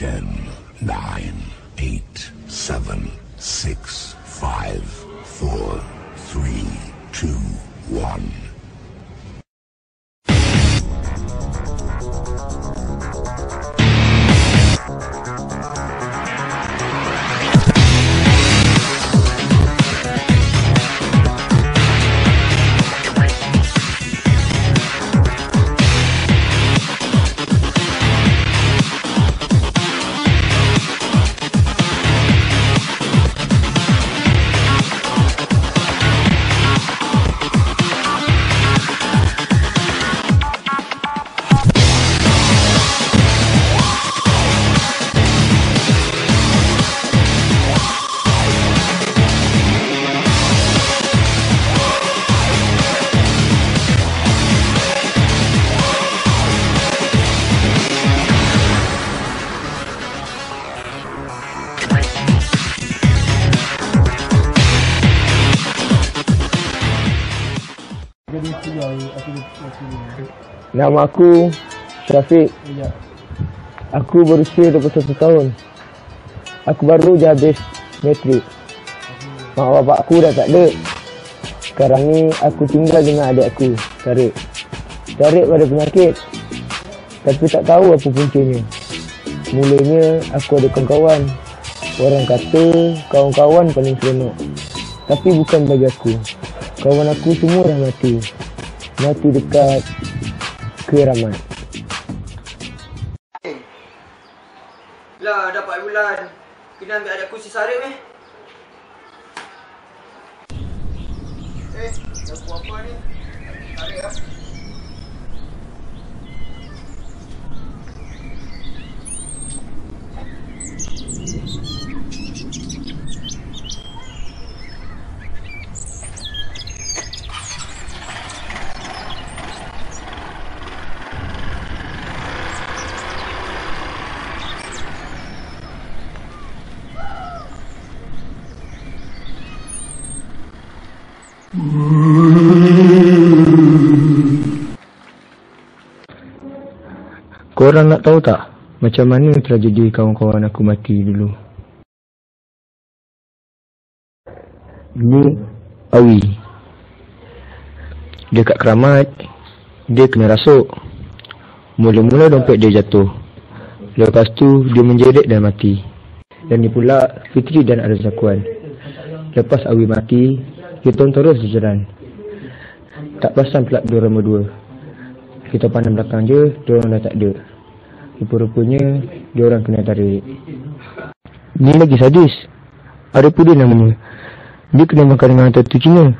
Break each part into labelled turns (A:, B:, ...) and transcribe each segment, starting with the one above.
A: 10, 9, 8, 7, 6, 5, 4, 3, 2, 1.
B: Nama aku Syafiq. Aku berusia 21 tahun. Aku baru je habis matrik. Mak bapak aku dah tak ada. Sekarang ni aku tinggal dengan adik aku, Tarik. Tarik pada penyakit, tapi tak tahu apa puncanya. Mulanya aku ada kawan-kawan. Orang kata kawan-kawan paling seronok, tapi bukan bagi aku. Kawan aku semua dah mati. Mati dekat keramat.
C: Lah, dah 4 bulan. Kena ambil adik aku si Sarip dah buat apa ni? Sarip lah.
B: Korang nak tahu tak macam mana tragedi kawan-kawan aku mati dulu? Ini Awi. Dia kat Keramat, dia kena rasuk. Mula-mula dompet dia jatuh. Lepas tu dia menjerit dan mati. Dan ni pula Fitri dan Arif Zakuan. Lepas Awi mati, kita terus jalan. Tak pasang pula diorang berdua. Kita pandang belakang je, diorang dah tak ada. Rupa-rupanya diorang kena tarik. Ni lagi sadis. Ada pun dia namanya. Dia kena makan dengan hantu Cina.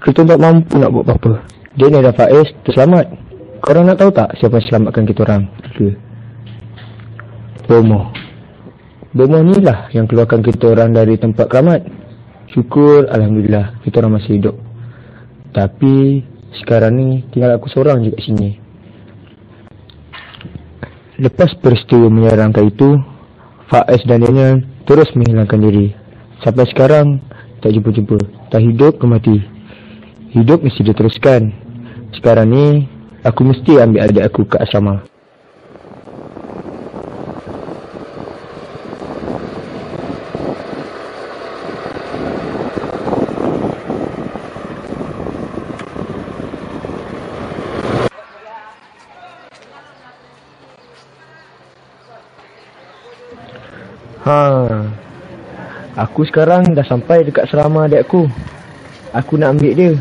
B: Kita tak mampu nak buat apa-apa. Dia ni dah Faiz terselamat. Korang nak tahu tak siapa yang selamatkan kita orang? Bomoh. Bomoh ni lah yang keluarkan kita orang dari tempat Keramat. Syukur Alhamdulillah kita orang masih hidup. Tapi sekarang ni tinggal aku seorang je kat sini. Lepas peristiwa menyeramkan itu, Faiz dan Daniel terus menghilangkan diri. Sampai sekarang tak jumpa-jumpa. Tak hidup ke mati. Hidup mesti diteruskan. Sekarang ni aku mesti ambil adik aku ke asrama. Aku sekarang dah sampai dekat asrama adik aku. Aku nak ambil dia.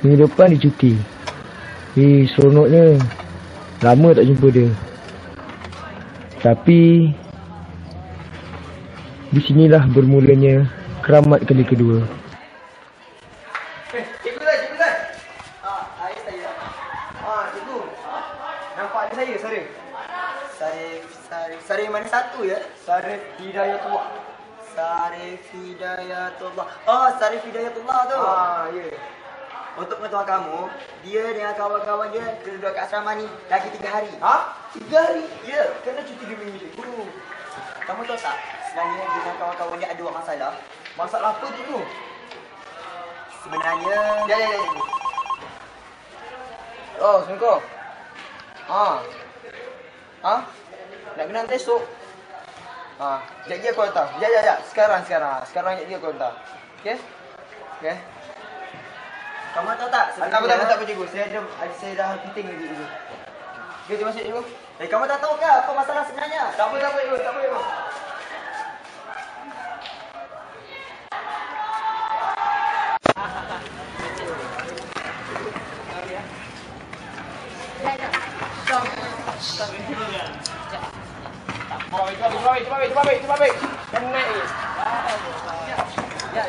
B: Minggu depan dia cuti. Seronoknya. Lama tak jumpa dia. Tapi di sinilah bermulanya Keramat kali kedua.
C: Cikgu Zai. Saya. Cikgu. Nampak ada saya, Sarip. Sarip mana satu ya? Sarip Hidayatullah. Sarip Hidayatullah. Sarip Hidayatullah tu. Ya. Untuk pengetahuan kamu, dia dengan kawan-kawan dia duduk kat asrama ni lagi 3 hari. 3 hari? Ya, kena cuti 2 minggu, cikgu. Kamu tahu tak, sebenarnya dengan kawan-kawan dia ada buat masalah. Masalah apa, cikgu? Sebenarnya... Ya. Assalamualaikum. Nak kena hantar esok. Sekejap lagi aku hantar. Sekejap. Sekarang sekejap lagi aku hantar. Okey? Okey. Kamu tahu tak? Hantar Pak Cikgu. Saya dah penting lagi dulu. Okey, terima kasih Cikgu. Kamu tak tahu ke apa masalah sebenarnya? Tak apa Cikgu. Cuba baik. Jangan naik. Ya.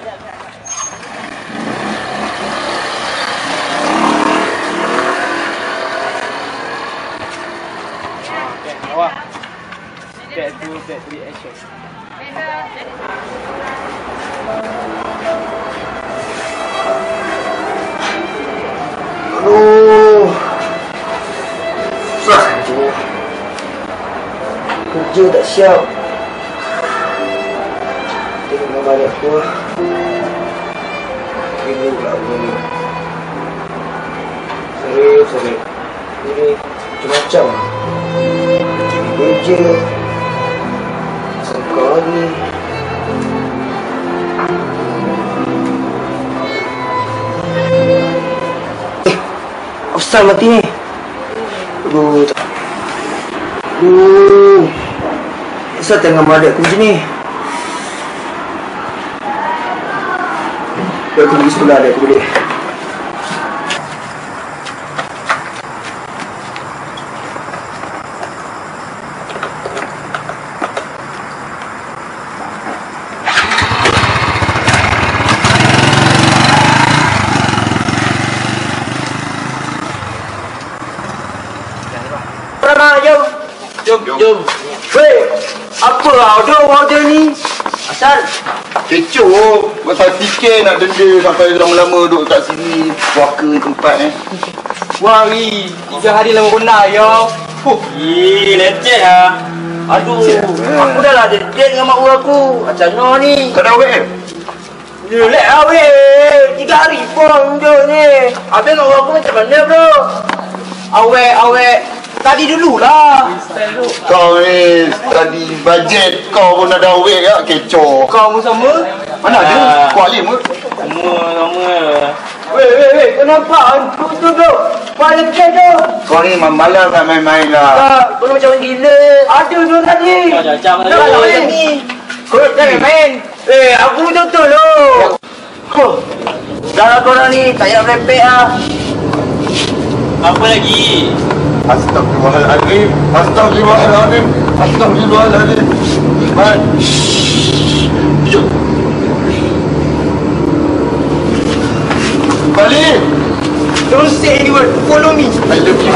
C: Okay, bawah. Step 2, step 3, action.
D: Aduh. Susah tu. Kerja tak siap. Tengok gambar adik aku lah. Kena pula aku ni. Sorry. Ini macam-macam. Kerja. Sangka lagi. Asal mati ni. Aduh. Asal tengah madak aku macam ni. Aku pergi sekolah dia, aku boleh. Jom. Weh, apa order ni? Asal?
E: Kecoh, pasal tiket nak denda sampai lama-lama duduk kat sini. Puaka tempat
C: Wari, 3 hari lama benar ya. Leceh lah. Aduh, aku dah lah ada date dengan mak ur aku. Macam mana ni?
E: Kau dah awet?
C: Lelek lah weh. 3 hari pun duduk ni. Habis mak ur aku macam mana bro? Awet. Tadi dululah.
E: Kau ni tadi bajet kau pun ada awet kat kecoh.
C: Kau pun sama?
E: Mana ada? Kau alim ke?
C: Sama. Weh, kau nampak? Tu. Kau ada kecil tu.
E: Kau ni malam nak main-main lah.
C: Kau macam gila. Ada tu tadi. Macam ni. Kau jangan main. Aku betul-betul tu. Dah lah korang ni, tak payah merepek lah. Apa lagi?
E: Astagfirullahaladzim. Jom. Balik.
C: Don't say any word. Follow me.
E: I love you.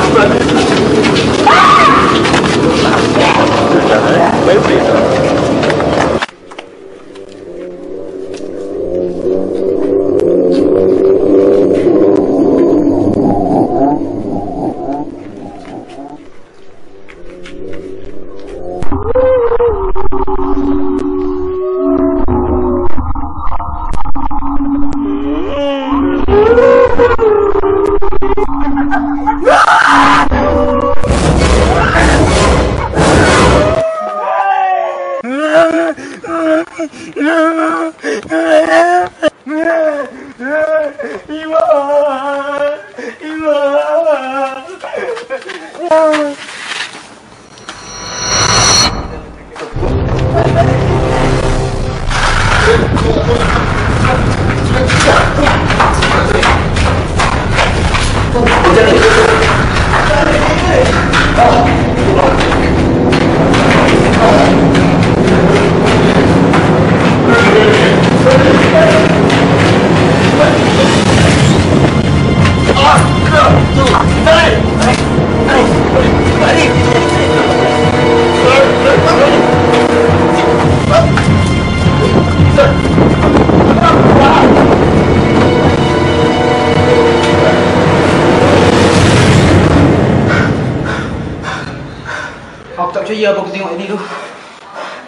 C: Aku tak percaya apa aku tengok tadi tu.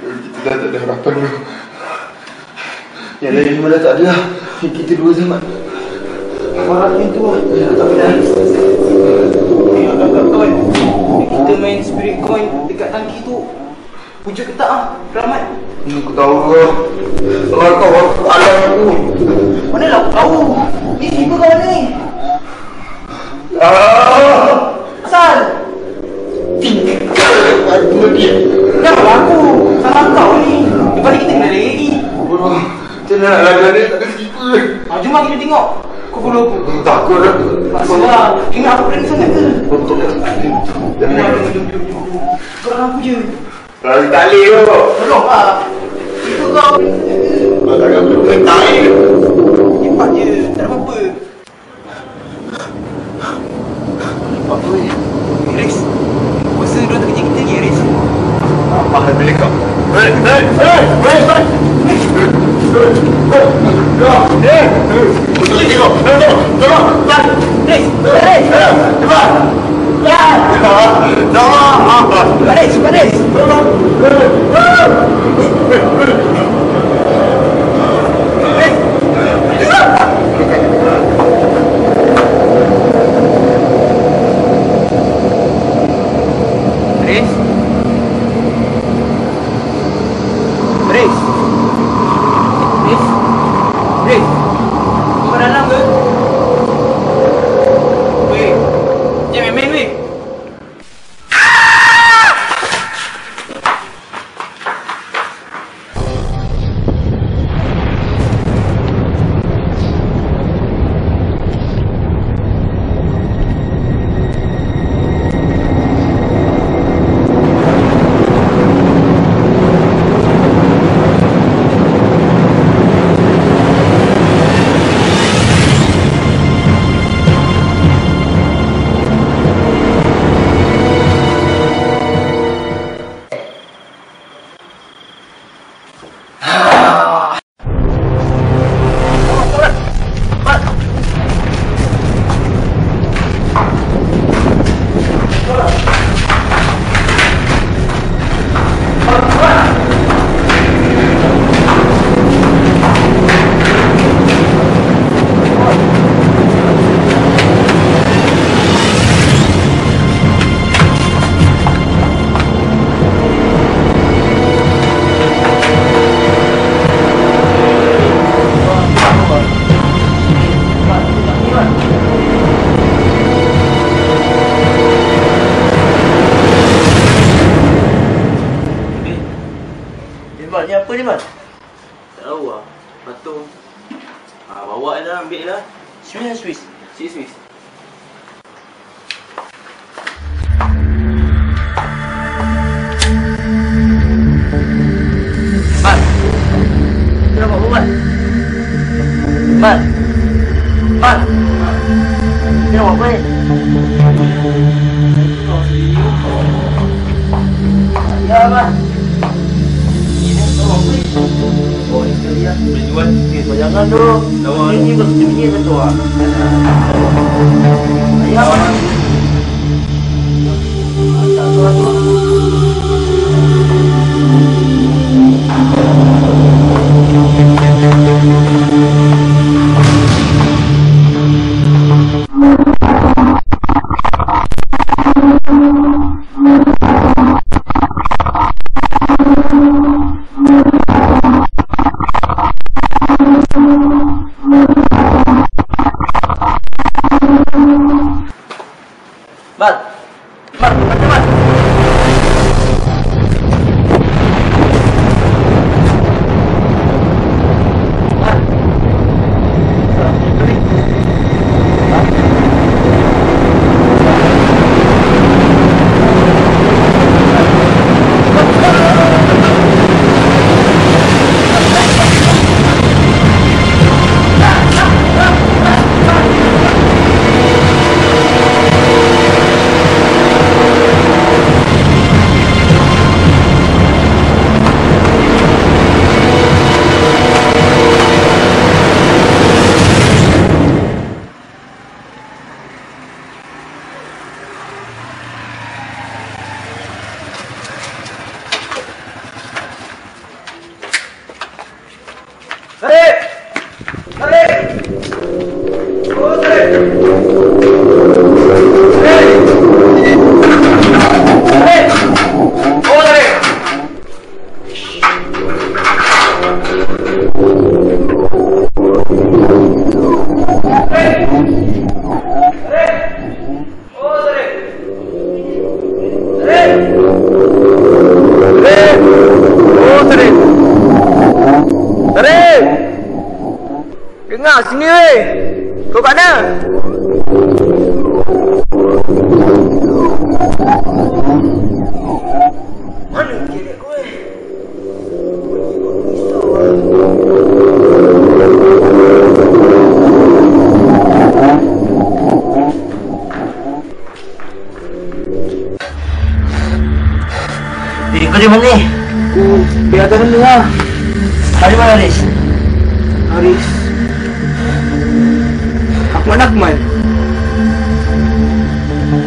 E: Kita dah tak ada harapan tu. Yang lain semua dah tak ada lah. Kita dua zaman.
C: Orang yang tu tak boleh. Ya, tak tahu. Kita main spirit coin dekat tangki tu. Pujuk ke tak ah? Selamat.
E: Aku tahu ke. Kalau kau alam aku.
C: Mana lah aku tahu? Ni siapa kau ni? Asal?
E: Aduh dia.
C: Janganlah aku. Salah kau ni. Lepas ni kita kena lagi.
E: Bodoh. Macam mana nak laga ni? Takkan tiba.
C: Jom kita tengok. Kau follow aku.
E: Takut dah.
C: Masalah. Ingat aku berani sangat ke?
E: Betul.
C: Jom. Korang aku je.
E: Lari tali tu.
C: Tolong lah. Itu kau.
E: Takkan boleh tali.
C: Cepat je. Tak ada apa-apa.
E: Apa ni?
C: Rex. Kuasa dia tak kerja kita lagi Rex.
E: Apa hal milik kau? Hei!
D: Ni apa ni, Mat? Tak tahu lah. Patung. Bawa je lah, ambil lah. Swiss. Swiss. Mat! Kau nak buat apa, Mat? Mat! Kau nak buat apa ni? Ya, Mat! Oh, ini sekali lah. Boleh jual. Jangan tu. Ini bersembunyi satu lah. Ayah apa? Satu-satu.
C: Dengar sini weh. Kau kat mana? Mana kira kau weh?
D: Kau di mana ni?
C: Aku di atas benda lah.
D: Hari mana Haris?
C: Haris. Ahmad Akmal.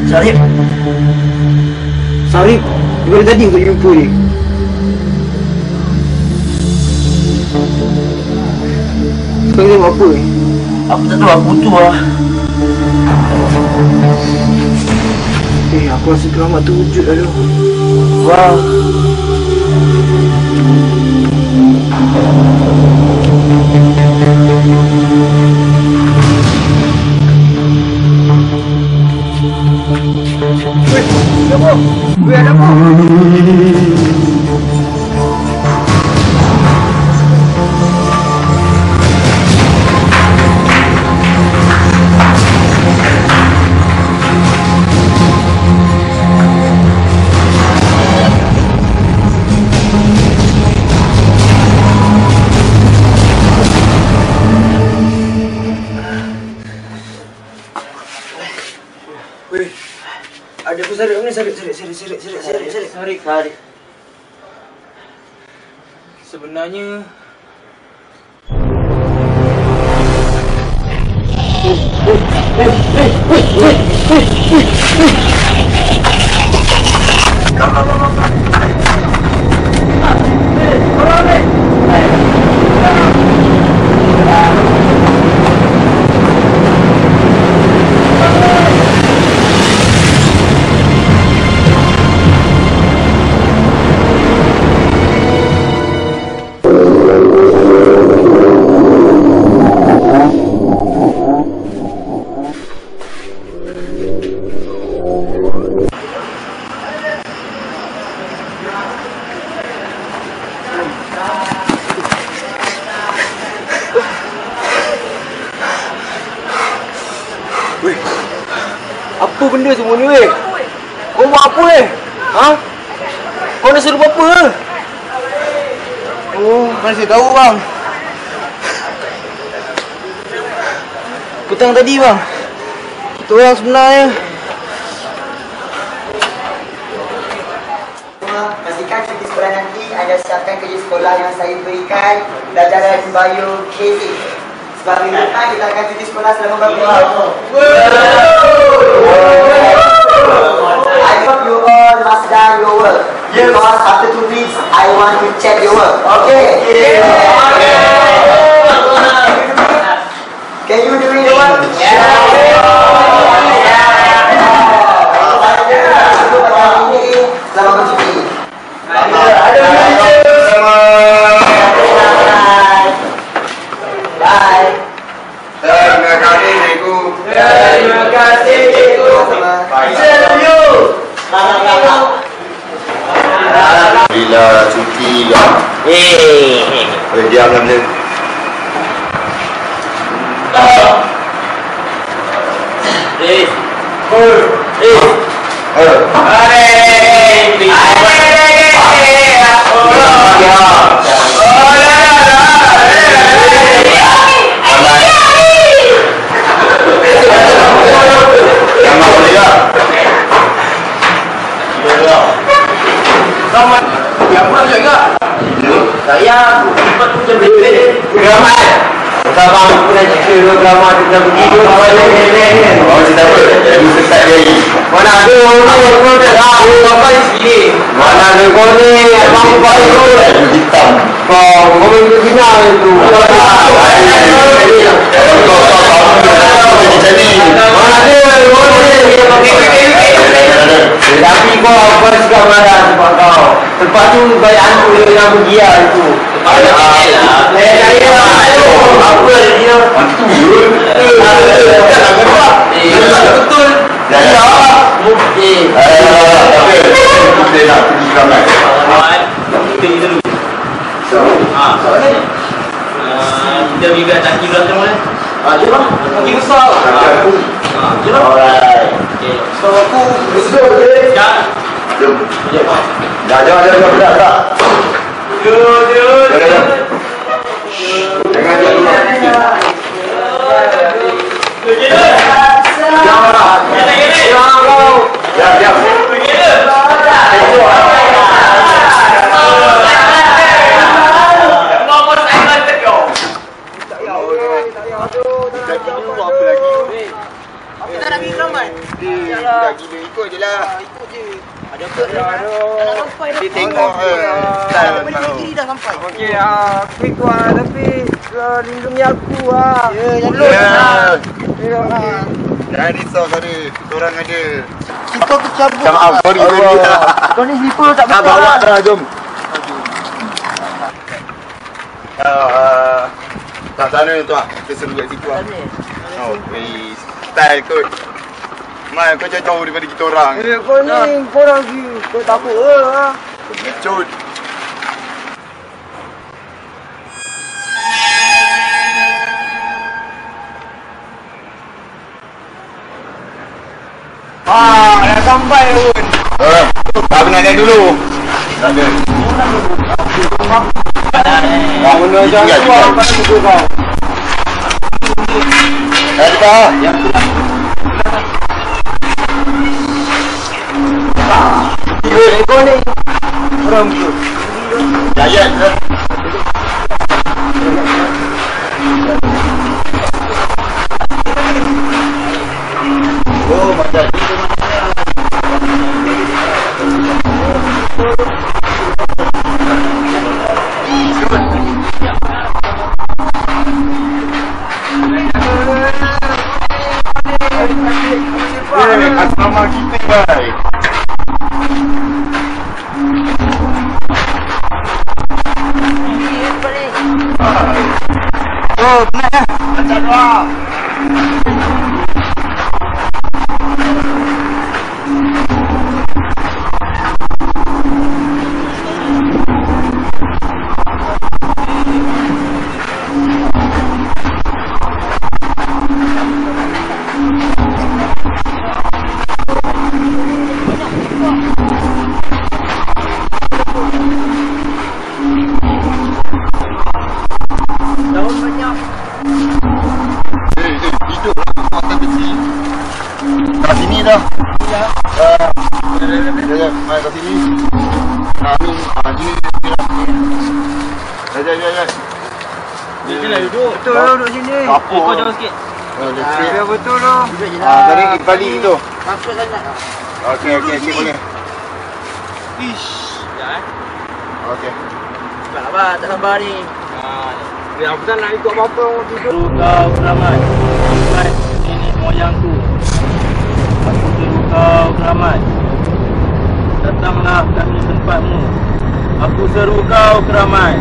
D: Syarif?
C: Sarif. Daripada tadi aku jumpa dia. Sekarang dia buat apa ni?
D: Aku tak tahu, aku tu lah.
C: Aku rasa keramat tu wujud lah tu.
D: Wah.
C: Weh, ada apa? Weh, ada apa Sarif ni? Sarif. Sebenarnya apa benda semua ni weh? Kau buat apa weh? Ha? Kau nak suruh buat apa? Oh, mana saya tahu bang. Petang tadi bang, kita orang sebenarnya.
F: Pastikan cuti sekolah nanti anda siapkan kerja sekolah yang saya berikan pelajaran bio-KC. Sebab minggu depan kita akan cuti sekolah selama beberapa hari. I hope you all must done your work. Because after 2 weeks, I want to check your work. Okay? Can you do the work? Selamat bercuti. Bye.
E: Terima kasih cikgu.
F: Terima kasih cikgu.
E: Bila cuti lah. Boleh diam lah benda.
D: Saya cepat macam bebek. Ramai. Sama aku nak cerita drama kita begitu.
E: Oh, cerita apa? Ibu sesat dia.
D: Mana ada orang tak tahu apa di sini. Mana ada kau ni? Abang buat itu.
E: Ibu hitam.
D: Kau itu bina itu.
E: Jadi.
D: Mana ada kau ni? Tapi kau apa sikap marah sebab kau. Lepas tu bayar aku yang bergia itu. Ada lah. Apa dia? Betul. Ya. Mungkin.
E: Tapi kita nak pergi ramai.
D: Kita dulu. So, kita pergi kat taki belakang boleh? Ya bang, taki besar. Ya bang.
E: Alright.
D: Okay.
E: So aku besar okey.
D: Jom.
E: Jom.
D: Jom.
E: Dah.
D: Jom.
E: Jangan dulu.
C: Kita nak pergi Kramat.
E: Dah gila ikut je lah.
C: Ikut je. Ada apa? Tak sampai dah.
E: Dia tengok
C: Balik kiri dah sampai.
B: Okey, aku ikut tapi lindungi aku
E: Jangan risau tadi. Kita orang ada.
C: Kita kecabut.
E: Maaf, sorry.
C: Kau ni sniper tak
E: Nak
C: betul.
E: bawa dah, jom. Tak sana tu lah. Kita seru kat situ lah. Oh, style kot. Mai, kau jauh daripada kita orang.
B: Kau ni, korang kau takut lah.
E: Kecut.
B: Dah sampai pun.
E: Tak pernah naik dulu. Tak ada.
B: Kau benda macam tu lah, pada suku kau.
E: Dah dekat.
B: Kau ni, orang tu.
E: Jayat. Oh, macam ni. Asrama kita guys. Oh, benar ya? Baca doa. Hidup makan besi. Kat sini dah. Ya. Mai kat sini. Amin. Sini. Ya.
D: Ni lah duduk.
B: Betul lah duduk sini.
E: Apa?
D: Kau jauh sikit.
B: Ya betul lah.
E: Tadi Iqbali tu.
C: Masuk sangat.
E: Okey, boleh.
D: Ish. Ya
E: Okey.
C: Tak sabar, tak sabar ni.
B: Ya, aku tak nak ikut apa-apa orang tidur.
D: Suruh kau Keramat. Keramat nenek moyangku. Aku suruh kau Keramat. Datanglah kat tempatmu. Aku seru kau Keramat.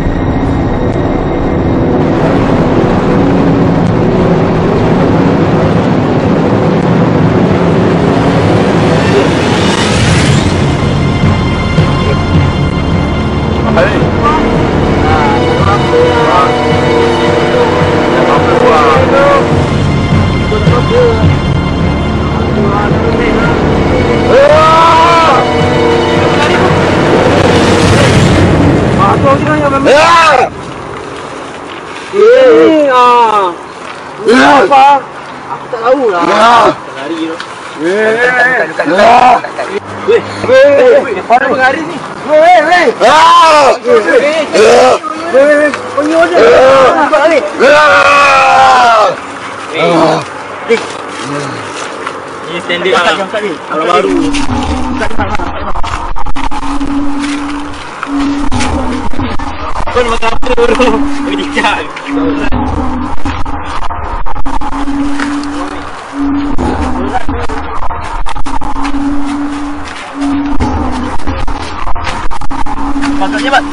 B: Apa?
C: Aku tak tahu lah.
D: Lari tu.
B: Mana pengari ni? Penyuh je. Nampak ni?
D: Ni standard lah. Kalau baru. Kau nak makan apa tu? Berdikat. Masak je, Mat.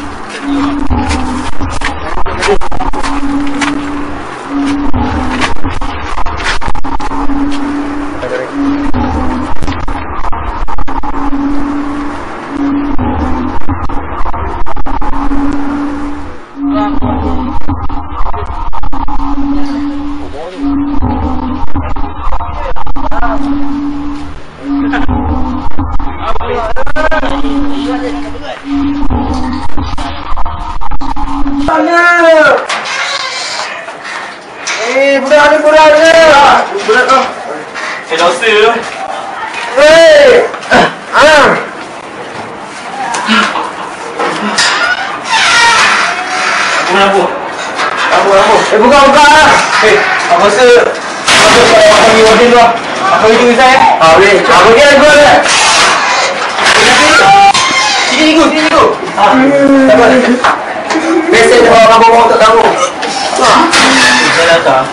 C: Budak ni budak ni. Budak tu.
D: Saya dosa tu. Lampu.
C: Buka.
D: Apa rasa? Apa panggil warden tu? Apa itu saya?
C: Boleh. Apa dia gua ni?
D: Sini ikut.
C: Sabar. Biasa dia bawa untuk kamu.
D: Saya datang.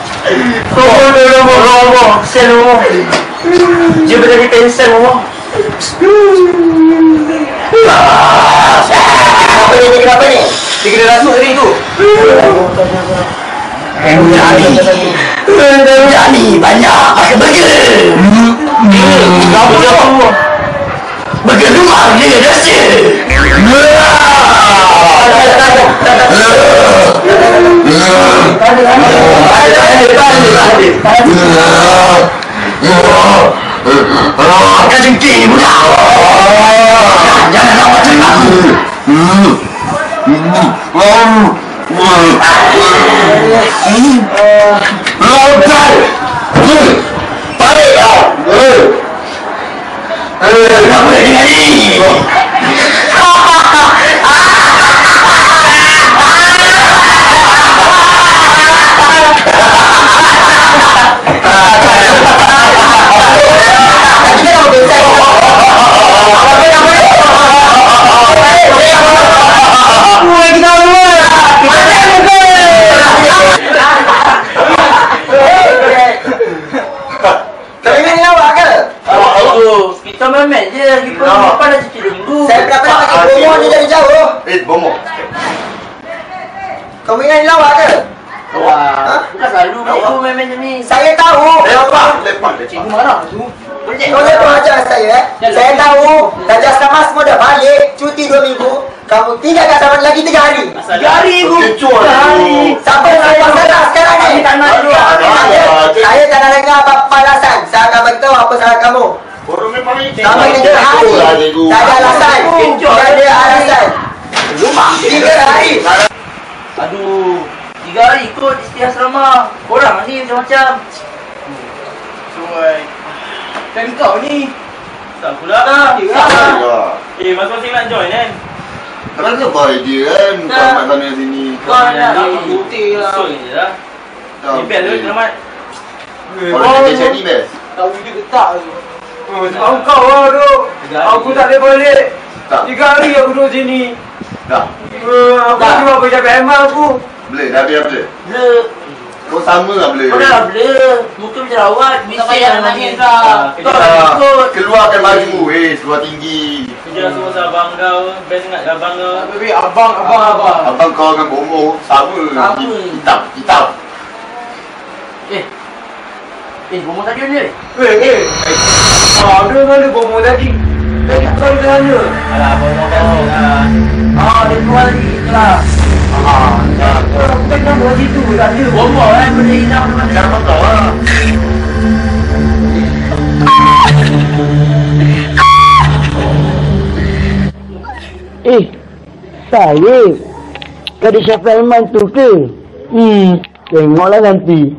C: Kau dia bawa.
D: Sen rumah. Dia berada di pensen rumah.
C: Kenapa ni?
D: Dia kena rasuk tadi tu.
C: Berani banyak pakai burger.
D: Kenapa dia apa?
C: Burger luar dia rasa. Kau jengking ni budak. Jangan nak macam aku. Lautan. Balik kau. Kenapa dengan ni?
D: Kita main je lagi pun depan dah cuci dulu.
F: Saya berapa nak pakai bomo ni dari jauh?
E: Bomo.
F: Kau ingat ni lawak ke?
D: Wah, bukan selalu aku main macam ni.
F: Saya tahu.
E: Lepas.
D: Cikgu marah tu.
F: Kau jangan ajar saya. Saya tahu. Raja Asrama semua dah balik. Cuti 2 minggu. Kamu tinggalkan sama lagi 3 hari.
D: 3 hari tu.
F: Sampai saya salah sekarang ni. Saya tak nak dengar apa-apa alasan. Saya akan beritahu apa salah kamu. Sama dengan hari. Tak ada alasan. Tak ada alasan. 3 hari.
D: Aduh, 3 hari ikut istilah asrama. Korang ni macam-macam. Dan kau ni tak pula lah. Masing-masing nak join kan?
E: Kenapa baik dia kan? Kau mat sana sini.
D: Kau nak putih lah. Usul je lah. Ni best tu selamat.
E: Kalau dia macam ni best.
C: Tahu dia getak tu. Sebab kau lah tu. Aku tak boleh balik. 3 hari aku duduk sini.
E: Dah.
C: Aku cuma kerja PMR aku.
E: Boleh, dah habis apa?
D: Blur.
E: Kau sama lah boleh.
D: Kau dah blur. Muka macam rawat. Bising nangis lah. Kau dah ikut.
E: Keluarkan baju. Seluar tinggi.
G: Kerja semua abang kau. Best ingat abang kau.
C: Tapi abang.
E: Abang kau dengan bomo sama.
D: Sama.
E: Hitam.
D: Bomo tadi ni.
C: Ada mana bomo tadi? Tadi kau di sana.
G: Alah, bomo kau lah.
D: Dia keluar lagi. Kelas. Aku tak nak buat situ. Tak ada bomo kan. Benda hilang.
E: Sekarang kau lah.
B: Saya Kadi Syafil Aiman tu ke? Tengoklah nanti.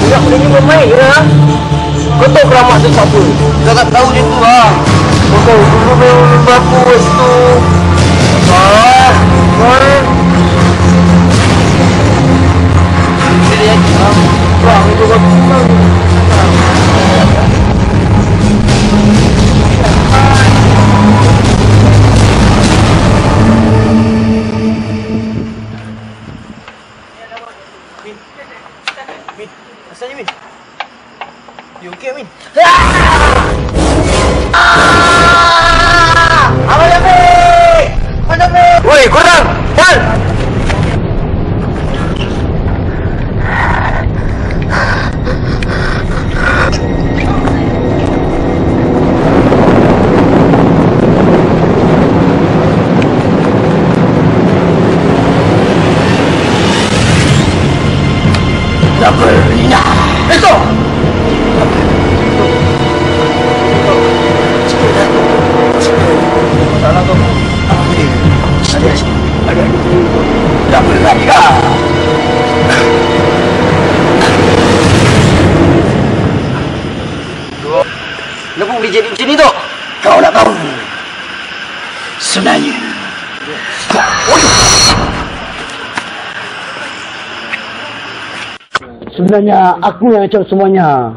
B: Budak boleh juga main ke lah? Kau tahu keramat tu siapa?
C: Dah tak tahu dia tu lah.
B: Kau tahu dulu memang aku situ.
C: Jadi kurang itu kau senang. Min, asalnya Min? You okay Min? Abang Jafi! Abang Jafi!
B: Woi, korang! Wan!
F: jadi macam ni tu? Kau nak tahu? Sebenarnya.
H: Sebenarnya aku yang cakap semuanya.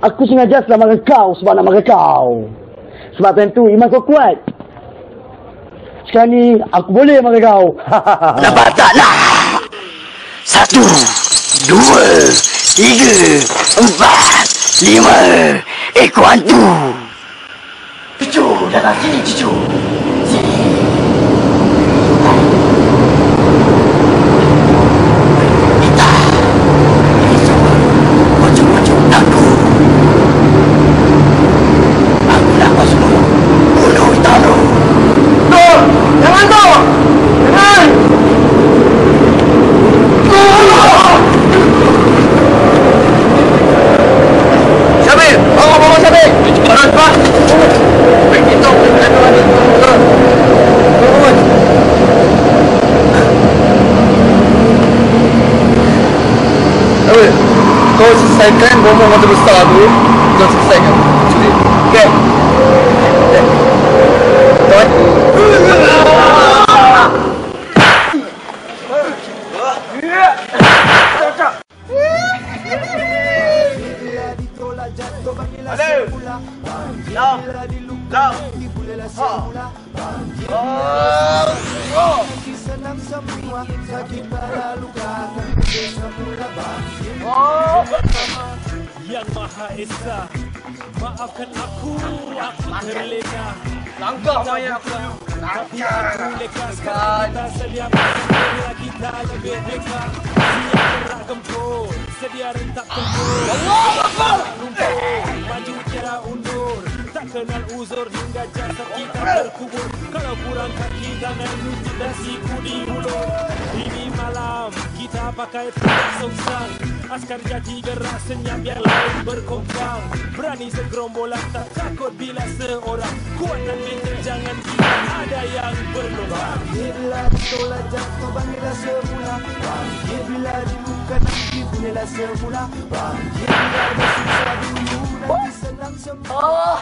H: Aku sengaja selamatkan kau sebab nak makan kau. Sebab tentu iman kau kuat. Sekarang ni aku boleh makan kau.
F: Nampak tak lah? 1, 2, 3, 4, 5 ekor hantu. Cucu, datang sini cucu. Sini. Kita. Ini semua wajib-wajib aku. Aku nak kau semua bunuh hitam tu. Tuh, jangan tu. Jangan. Syabir, bangun Syabir. Cepat cepat. Baik kita bangun. Syabir, kau selesaikan bom mata besar tu. Kau selesaikan. Okey.
I: Yang Maha Esa, maafkan aku terlena. Langkah maya aku. Tapi aku leka sekarang kita sedia bila kita lebih dekat. Siap gerak gempur, sedia rentak tempur. Allah maju kira undur, tak kenal uzur hingga jasad kita terkubur. Kalau kurang kaki jangan lutut dan siku di mulut. Ini malam kita pakai pedang songsang. Askar jati gerak senyap biar lain berkongkang. Berani segerombolan tak takut bila seorang. Kuat dan mental jangan kita ada yang berlomba. Bila ditolak jatuh bangkitlah semula. Bila dibuka nanti bunyilah semula. Bila bersusah dulu nanti senang semua.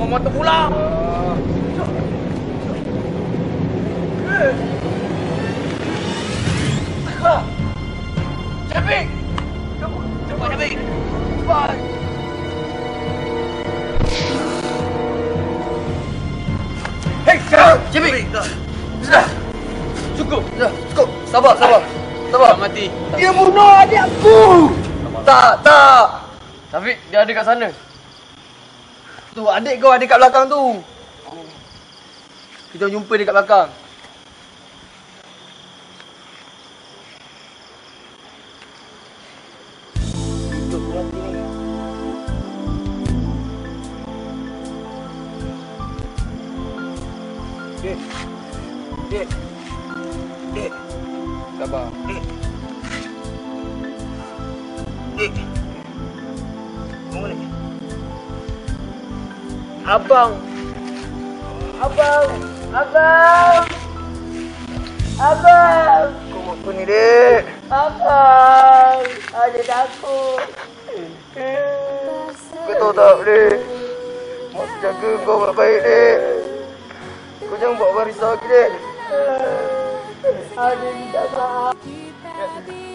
F: Bom terpulang. Cepat. Cepat. Cepat. Hei, Cepat. Sudah. Cukup. Cukup. Sabar. Tak mati. Dia bunuh adik aku. Tak. Syafiq, dia ada kat sana. Tu, adik kau ada kat belakang tu. Kita jumpa dia kat belakang. Dek. Sabar. Dek. Bangun ni. Abang. Kau apa ni, Dek? Abang. Adik aku. Kau tahu tak, Dek? Mak jaga kau baik-baik, Dek. Kau jangan buat abang risau lagi, Dek. Adik minta maaf.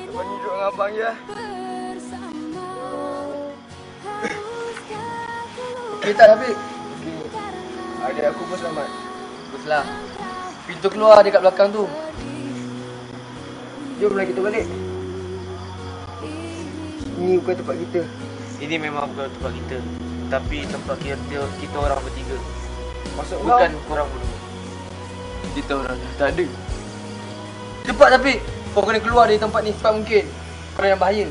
F: Abang ni duduk dengan abang je. Okey tak, Habib? Okey. Adik aku pun selamat. Baguslah. Pintu keluar dekat belakang tu. Jomlah kita balik. Ini bukan tempat kita.
G: Ini memang bukan tempat kita. Tapi tempat kita orang bertiga.
F: Masuk
G: bukan korang berdua. Kita orang dah tak ada.
F: Cepat tapi kau kena keluar dari tempat ni cepat mungkin. Kau yang bahaya.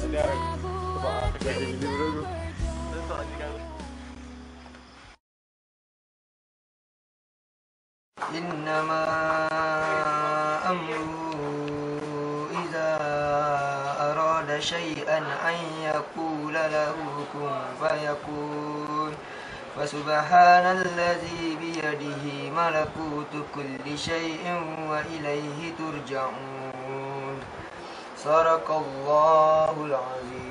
I: Sedia sebab kerja gini bro tu.
C: إنما أمره إذا أراد شيئا أن يقول له كن فيكون فسبحان الذي بيده ملكوت كل شيء وإليه ترجعون صدق الله العظيم.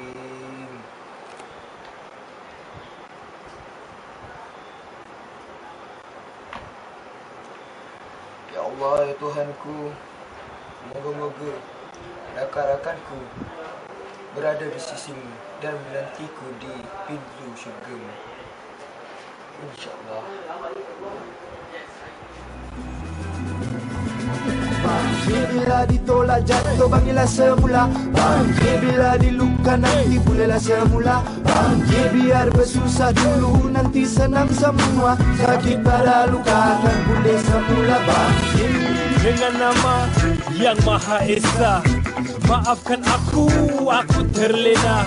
C: Ya Allah, ya Tuhanku, moga-moga rakan-rakanku berada di sisimu dan menantiku di pintu syurga-Mu. InsyaAllah.
J: Bangkit bila ditolak jatuh, bangunlah semula. Bangkit bila diluka, nanti bolehlah semula. Bangkit biar bersusah dulu, nanti senang semua. Sakit pada luka akan boleh semula. Bangkit
I: dengan nama Yang Maha Esa, maafkan aku terlena.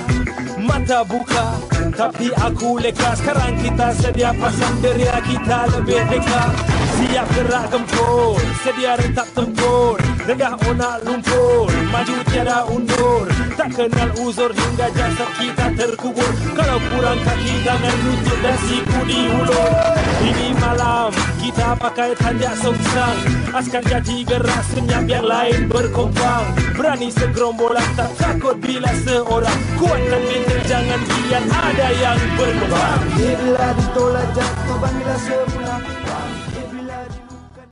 I: Mata buka tapi aku leka. Sekarang kita sedia pasang deria, kita lebih dekat. Siap gerak gempur, sedia rentap tempur. Rendah onak lumpur, maju tiada undur. Tak kenal uzur hingga jasad kita terkubur. Kalau kurang kaki, tangan, lutut dan siku diulur. Ini malam kita pakai tanjak songsang. Askan jadi gerak senyap, yang lain berkompang. Berani segerombolan, tak takut bila seorang. Kuatkan bintang, jangan biar ada yang berkembang.
J: bila ditolak jatuh, bangunlah semula.